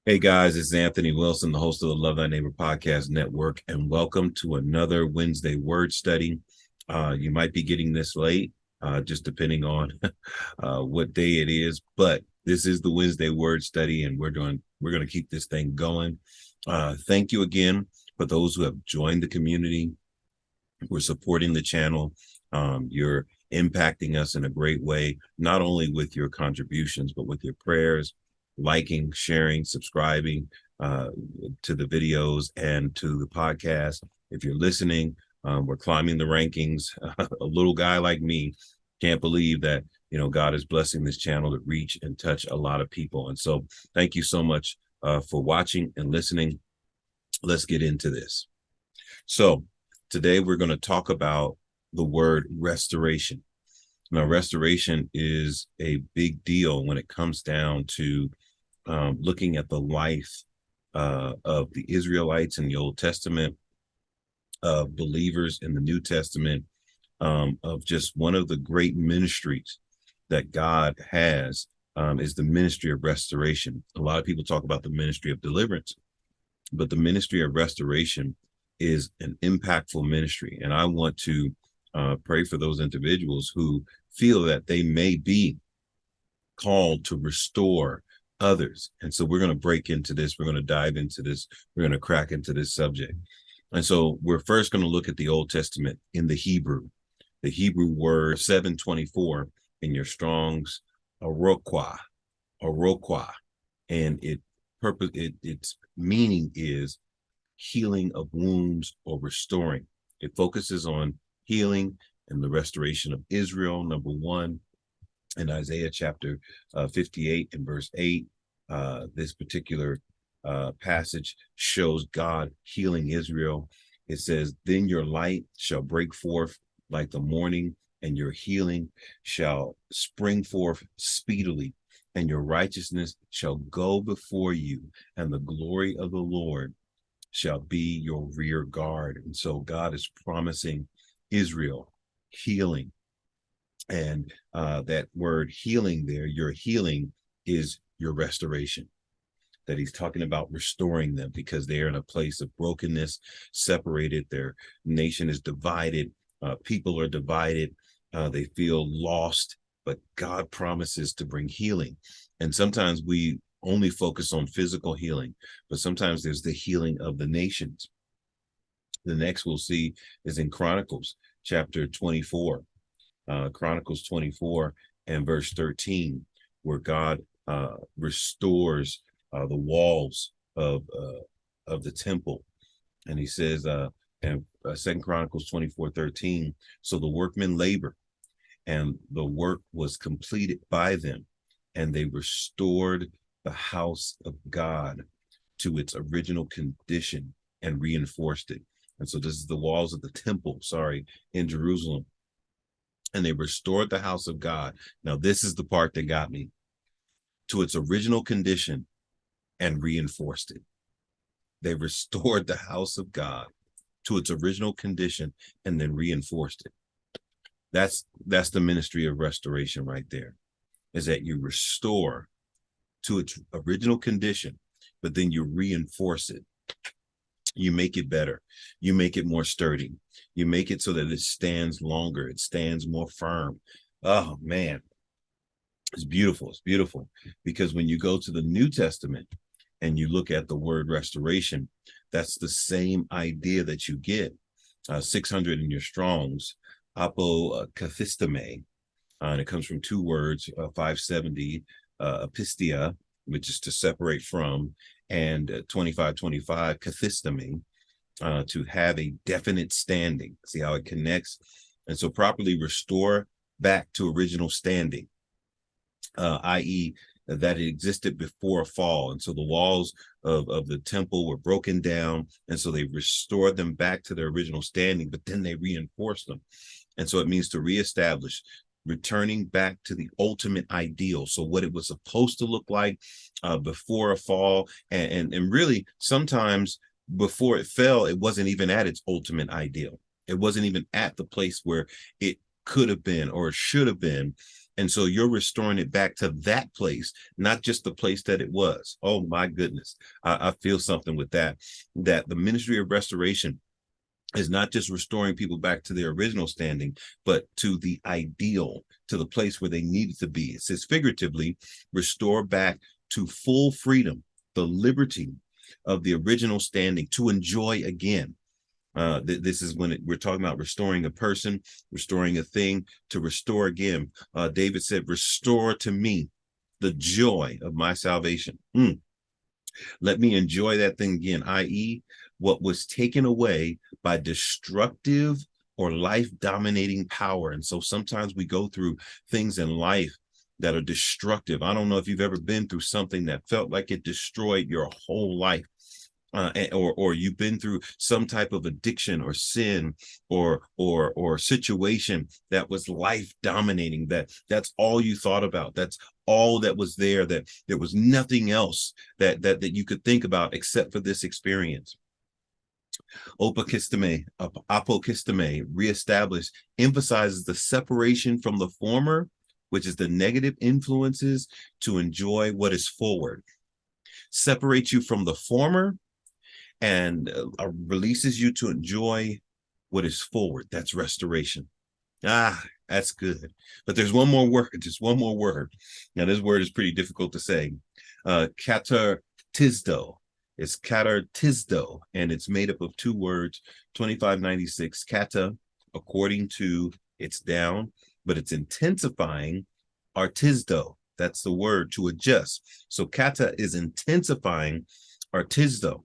Hey guys, it's Anthony Wilson, the host of the Love Thy Neighbor Podcast Network, and welcome to another Wednesday word study. You might be getting this late, just depending on what day it is, but this is the Wednesday word study, and we're going to keep this thing going. Thank you again for those who have joined the community. We're supporting the channel. You're impacting us in a great way, not only with your contributions, but with your prayers, liking, sharing, subscribing to the videos and to the podcast. If you're listening, we're climbing the rankings. A little guy like me can't believe that, God is blessing this channel to reach and touch a lot of people. And so thank you so much for watching and listening. Let's get into this. So today we're going to talk about the word restoration. Now, restoration is a big deal when it comes down to looking at the life of the Israelites in the Old Testament, of believers in the New Testament, of just one of the great ministries that God has is the ministry of restoration. A lot of people talk about the ministry of deliverance, but the ministry of restoration is an impactful ministry. And I want to pray for those individuals who feel that they may be called to restore others. And so we're going to break into this. We're going to dive into this. We're going to crack into this subject. And so we're first going to look at the Old Testament in the Hebrew word 724 in your Strong's arukah, and its meaning is healing of wounds or restoring. It focuses on healing and the restoration of Israel, number one. In Isaiah chapter 58 and verse 8, this particular passage shows God healing Israel. It says, "Then your light shall break forth like the morning, and your healing shall spring forth speedily, and your righteousness shall go before you, and the glory of the Lord shall be your rear guard." And so God is promising Israel healing. And that word healing there, your healing is your restoration. That he's talking about restoring them because they're in a place of brokenness, separated. Their nation is divided. People are divided. They feel lost, but God promises to bring healing. And sometimes we only focus on physical healing, but sometimes there's the healing of the nations. The next we'll see is in Chronicles chapter 24. Chronicles 24 and verse 13, where God restores the walls of the temple. And he says, and 2 Chronicles 24:13, "So the workmen labor, and the work was completed by them, and they restored the house of God to its original condition and reinforced it." And so this is the walls of the temple, in Jerusalem. "And they restored the house of God." Now, this is the part that got me. "To its original condition and reinforced it." They restored the house of God to its original condition and then reinforced it. That's the ministry of restoration right there, is that you restore to its original condition, but then you reinforce it. You make it better. You make it more sturdy. You make it so that it stands longer. It stands more firm. Oh, man. It's beautiful. It's beautiful. Because when you go to the New Testament and you look at the word restoration, that's the same idea that you get. 600 in your Strong's, apokathístēmi. And it comes from two words, 570, apistía, which is to separate from, and 2525, kathístēmi, to have a definite standing. See how it connects? And so properly restore back to original standing, i.e. that it existed before a fall. And so the walls of the temple were broken down, and so they restored them back to their original standing, but then they reinforced them. And so it means to reestablish, returning back to the ultimate ideal. So what it was supposed to look like before a fall, and really sometimes before it fell, it wasn't even at its ultimate ideal. It wasn't even at the place where it could have been or should have been. And so you're restoring it back to that place, not just the place that it was. Oh my goodness. I feel something with that the ministry of restoration is not just restoring people back to their original standing, but to the ideal, to the place where they needed to be. It says figuratively, restore back to full freedom, the liberty of the original standing, to enjoy again. This is when we're talking about restoring a person, restoring a thing, to restore again. David said, restore to me the joy of my salvation. Let me enjoy that thing again, i.e., what was taken away by destructive or life-dominating power. And so sometimes we go through things in life that are destructive. I don't know if you've ever been through something that felt like it destroyed your whole life. Or you've been through some type of addiction or sin or situation that was life dominating, that's all you thought about, that's all that was there, that there was nothing else that you could think about except for this experience. Apokathístēmi, reestablish, emphasizes the separation from the former, which is the negative influences, to enjoy what is forward. Separates you from the former and releases you to enjoy what is forward. That's restoration. That's good. But there's one more word, just one more word. Now, this word is pretty difficult to say. Katartízō. It's katartízō, and it's made up of two words, 2596. Kata, according to, it's down, but it's intensifying. Artizō, that's the word, to adjust. So kata is intensifying. Artizō,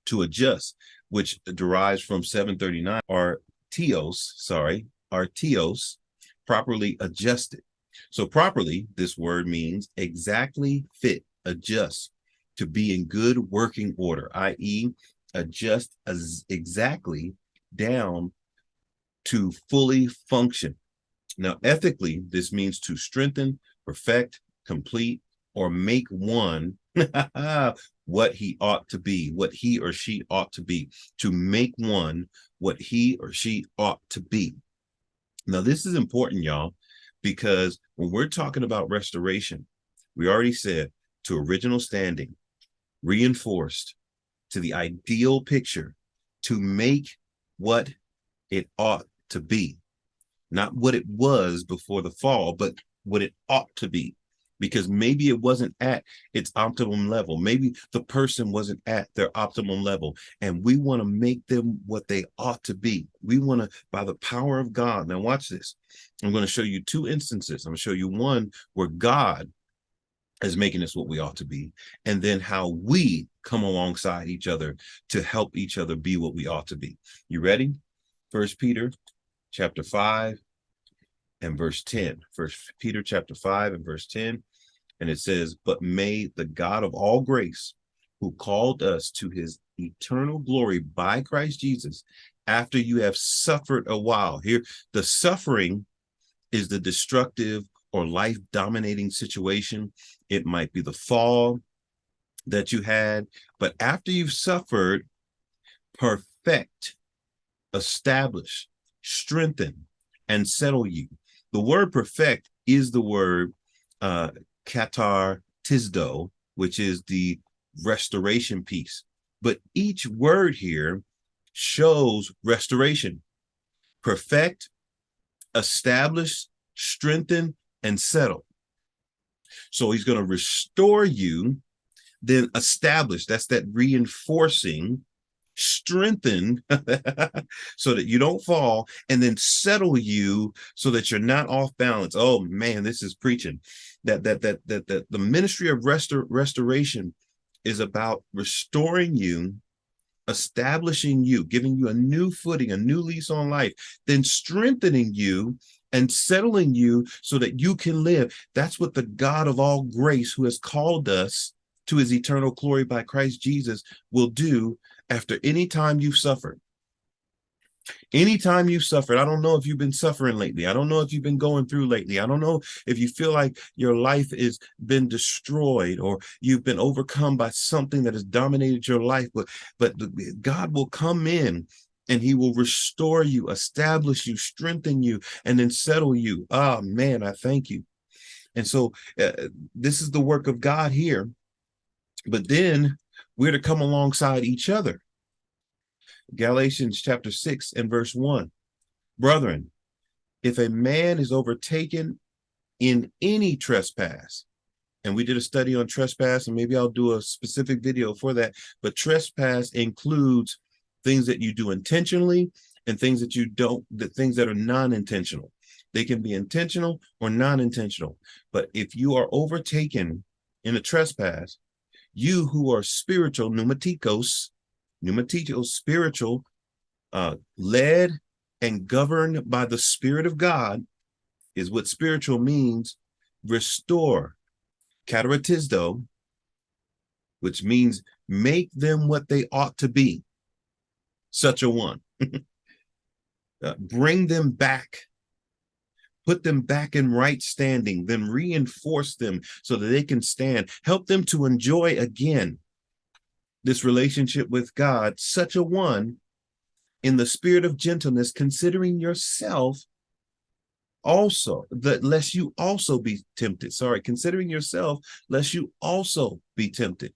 to adjust, which derives from 739. Ártios, properly adjusted. So properly, this word means exactly, fit, adjust, to be in good working order, i.e., adjust as exactly down to fully function. Now, ethically, this means to strengthen, perfect, complete, or make one what he ought to be, what he or she ought to be, to make one what he or she ought to be. Now, this is important, y'all, because when we're talking about restoration, we already said to original standing, reinforced to the ideal picture, to make what it ought to be, not what it was before the fall, but what it ought to be. Because maybe it wasn't at its optimum level. Maybe the person wasn't at their optimum level, and we want to make them what they ought to be. We want to, by the power of God. Now watch this. I'm going to show you two instances. I'm going to show you one where God is making us what we ought to be, and then how we come alongside each other to help each other be what we ought to be. You ready? 1 Peter chapter 5 and verse 10. 1 Peter chapter 5 and verse 10. And it says, but may the God of all grace, who called us to his eternal glory by Christ Jesus, after you have suffered a while. Here, the suffering is the destructive or life-dominating situation. It might be the fall that you had, but after you've suffered, perfect, establish, strengthen, and settle you. The word perfect is the word katartízō, which is the restoration piece. But each word here shows restoration. Perfect, establish, strengthen, and settle. So he's going to restore you, then establish, that's that reinforcing, strengthen so that you don't fall, and then settle you so that you're not off balance. Oh man, this is preaching. That the ministry of restoration is about restoring you, establishing you, giving you a new footing, a new lease on life, then strengthening you and settling you so that you can live. That's what the God of all grace, who has called us to his eternal glory by Christ Jesus, will do after any time you've suffered. Anytime you've suffered. I don't know if you've been suffering lately. I don't know if you've been going through lately. I don't know if you feel like your life has been destroyed or you've been overcome by something that has dominated your life, but God will come in and he will restore you, establish you, strengthen you, and then settle you. Ah, man, I thank you. And so this is the work of God here. But then we're to come alongside each other. Galatians chapter 6 and verse 1. Brethren, if a man is overtaken in any trespass, and we did a study on trespass, and maybe I'll do a specific video for that, but trespass includes things that you do intentionally and things that you don't, the things that are non-intentional. They can be intentional or non-intentional. But if you are overtaken in a trespass, you who are spiritual, pneumatikos, spiritual, led and governed by the Spirit of God, is what spiritual means. Restore, katartízō, which means make them what they ought to be. Such a one. Bring them back. Put them back in right standing, then reinforce them so that they can stand. Help them to enjoy again this relationship with God, such a one, in the spirit of gentleness, considering yourself also, that lest you also be tempted. Considering yourself, lest you also be tempted.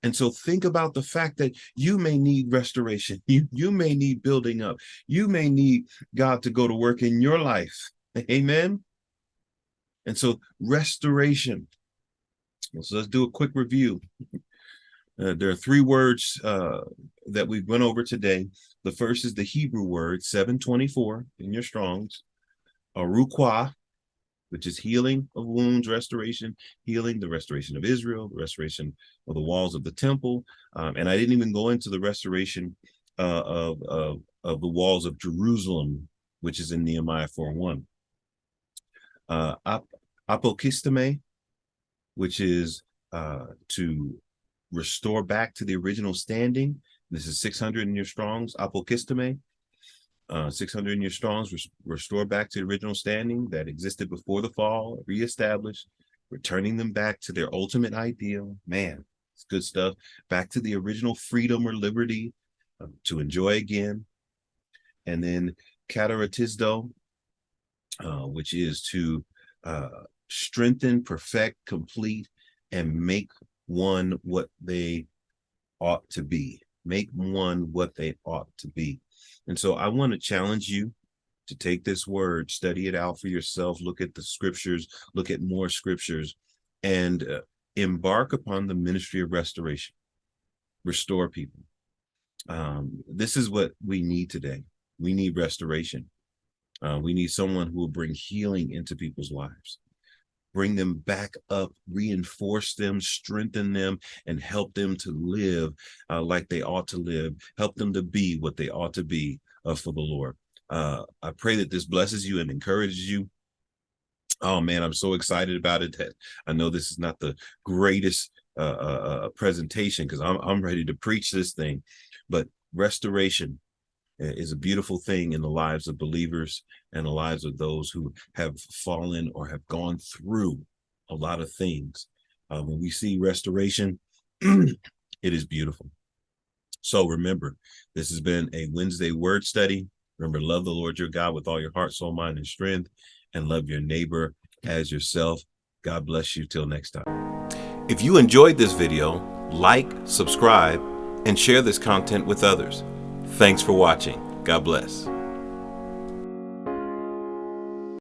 And so think about the fact that you may need restoration. You may need building up. You may need God to go to work in your life. Amen. And so restoration. So let's do a quick review. There are three words that we went over today. The first is the Hebrew word 724 in your Strongs, arukah, which is healing of wounds, restoration, healing, the restoration of Israel, the restoration of the walls of the temple. And I didn't even go into the restoration of the walls of Jerusalem, which is in Nehemiah 4:1. Apokathístēmi, which is to restore back to the original standing. This is 600 in your Strongs, apokathístēmi. 600 in your Strongs, restore back to the original standing that existed before the fall, reestablish, returning them back to their ultimate ideal. Man, it's good stuff. Back to the original freedom or liberty to enjoy again. And then katartízō, which is to strengthen, perfect, complete, and make one what they ought to be. Make one what they ought to be. And so I want to challenge you to take this word, study it out for yourself, look at the scriptures, look at more scriptures, and embark upon the ministry of restoration. Restore people. This is what we need today. We need restoration. We need someone who will bring healing into people's lives. Bring them back up, reinforce them, strengthen them, and help them to live like they ought to live. Help them to be what they ought to be for the Lord. I pray that this blesses you and encourages you. Oh, man, I'm so excited about it that I know this is not the greatest presentation because I'm ready to preach this thing. But restoration is a beautiful thing in the lives of believers and the lives of those who have fallen or have gone through a lot of things. When we see restoration, it is beautiful. So remember, this has been a Wednesday word study. Remember, love the Lord your God with all your heart, soul, mind, and strength, and love your neighbor as yourself. God bless you till next time. If you enjoyed this video, like, subscribe, and share this content with others. Thanks for watching. God bless.